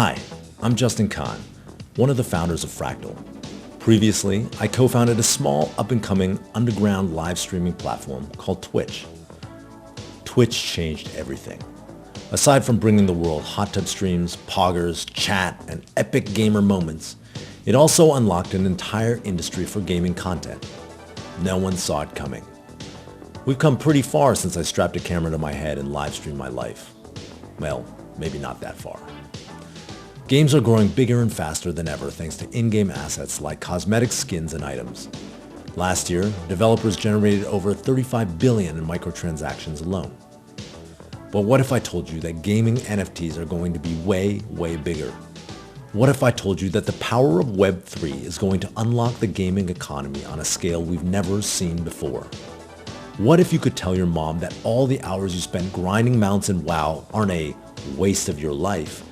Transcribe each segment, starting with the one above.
Hi, I'm Justin Kahn, one of the founders of Fractal. Previously, I co-founded a small up-and-coming underground live streaming platform called Twitch. Twitch changed everything. Aside from bringing the world hot tub streams, poggers, chat, and epic gamer moments, it also unlocked an entire industry for gaming content. No one saw it coming. We've come pretty far since I strapped a camera to my head and live streamed my life. Well, maybe not that far. Games are growing bigger and faster than ever thanks to in-game assets like cosmetic skins and items. Last year, developers generated over 35 billion in microtransactions alone. But what if I told you that gaming NFTs are going to be way, way bigger? What if I told you that the power of Web3 is going to unlock the gaming economy on a scale we've never seen before? What if you could tell your mom that all the hours you spent grinding mounts in WoW aren't a waste of your life,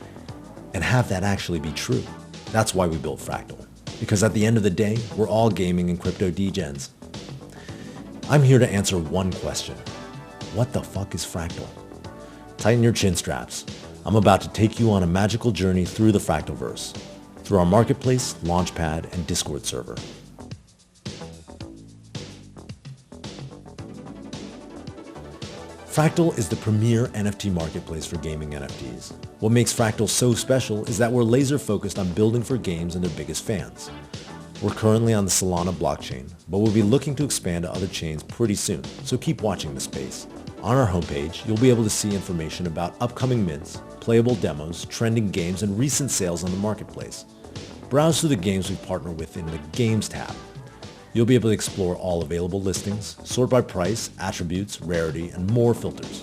and have that actually be true? That's why we built Fractal, because at the end of the day, we're all gaming in crypto degens. I'm here to answer one question. What the fuck is Fractal? Tighten your chin straps. I'm about to take you on a magical journey through the Fractalverse, through our marketplace, LAUNCHPAD, and Discord server. Fractal is the premier NFT marketplace for gaming NFTs. What makes Fractal so special is that we're laser focused on building for games and their biggest fans. We're currently on the Solana blockchain, but we'll be looking to expand to other chains pretty soon, so keep watching the space. On our homepage, you'll be able to see information about upcoming mints, playable demos, trending games, and recent sales on the marketplace. Browse through the games we've partnered with in the Games tab. You'll be able to explore all available listings, sort by price, attributes, rarity, and more filters.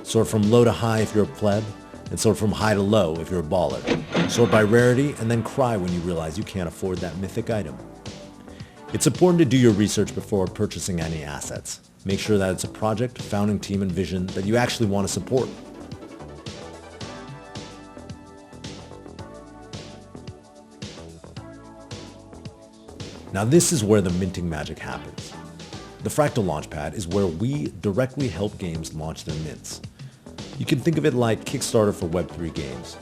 Sort from low to high if you're a pleb, and sort from high to low if you're a baller. Sort by rarity, and then cry when you realize you can't afford that mythic item. It's important to do your research before purchasing any assets. Make sure that it's a project, founding team, and vision that you actually want to support. Now this is where the minting magic happens. The Fractal Launchpad is where we directly help games launch their mints. You can think of it like Kickstarter for Web3 games.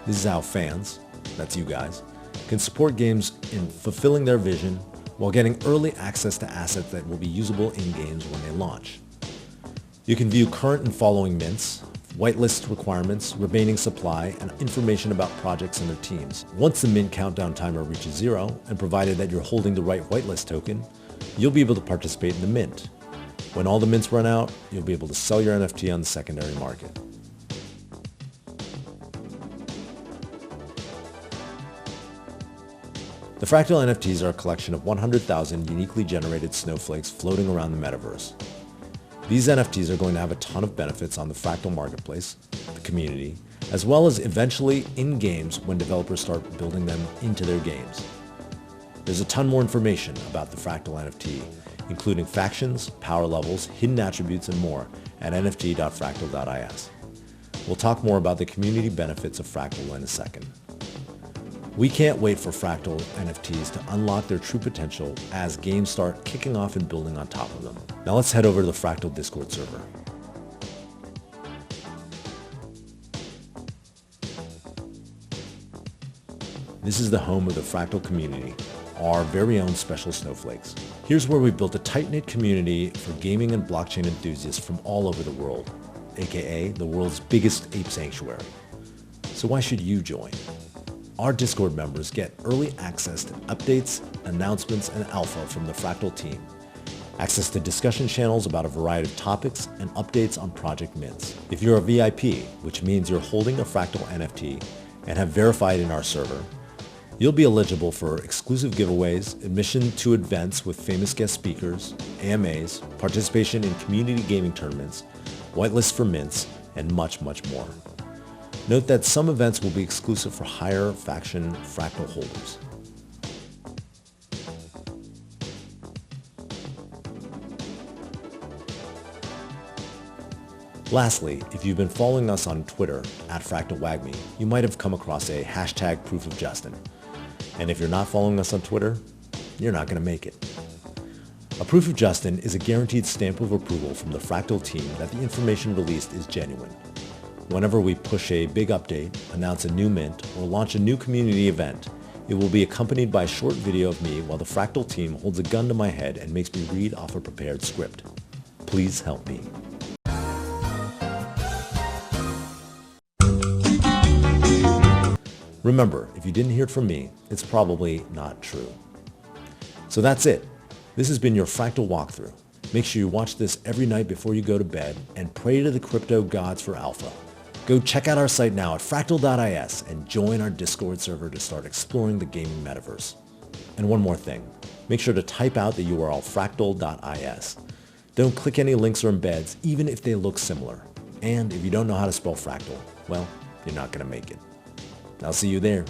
This is how fans, that's you guys, can support games in fulfilling their vision while getting early access to assets that will be usable in games when they launch. You can view current and following mints, whitelist requirements, remaining supply, and information about projects and their teams. Once the mint countdown timer reaches 0, and provided that you're holding the right whitelist token, you'll be able to participate in the mint. When all the mints run out, you'll be able to sell your NFT on the secondary market. The Fractal NFTs are a collection of 100,000 uniquely generated snowflakes floating around the metaverse. These NFTs are going to have a ton of benefits on the Fractal marketplace, the community, as well as eventually in games when developers start building them into their games. There's a ton more information about the Fractal NFT, including factions, power levels, hidden attributes, and more at nft.fractal.is. We'll talk more about the community benefits of Fractal in a second. We can't wait for Fractal NFTs to unlock their true potential as games start kicking off and building on top of them. Now let's head over to the Fractal Discord server. This is the home of the Fractal community, our very own special snowflakes. Here's where we built a tight-knit community for gaming and blockchain enthusiasts from all over the world, aka the world's biggest ape sanctuary. So why should you join? Our Discord members get early access to updates, announcements, and alpha from the Fractal team, access to discussion channels about a variety of topics, and updates on project mints. If you're a VIP, which means you're holding a Fractal NFT and have verified in our server, you'll be eligible for exclusive giveaways, admission to events with famous guest speakers, AMAs, participation in community gaming tournaments, whitelists for mints, and much, much more. Note that some events will be exclusive for higher faction Fractal holders. Lastly, if you've been following us on Twitter @FractalWagMe, you might have come across a hashtag #ProofOfJustin. And if you're not following us on Twitter, you're not going to make it. A proof of Justin is a guaranteed stamp of approval from the Fractal team that the information released is genuine. Whenever we push a big update, announce a new mint, or launch a new community event, it will be accompanied by a short video of me while the Fractal team holds a gun to my head and makes me read off a prepared script. Please help me. Remember, if you didn't hear it from me, it's probably not true. So that's it. This has been your Fractal walkthrough. Make sure you watch this every night before you go to bed and pray to the crypto gods for alpha. Go check out our site now at fractal.is and join our Discord server to start exploring the gaming metaverse. And one more thing, make sure to type out the URL fractal.is. Don't click any links or embeds, even if they look similar. And if you don't know how to spell fractal, well, you're not going to make it. I'll see you there.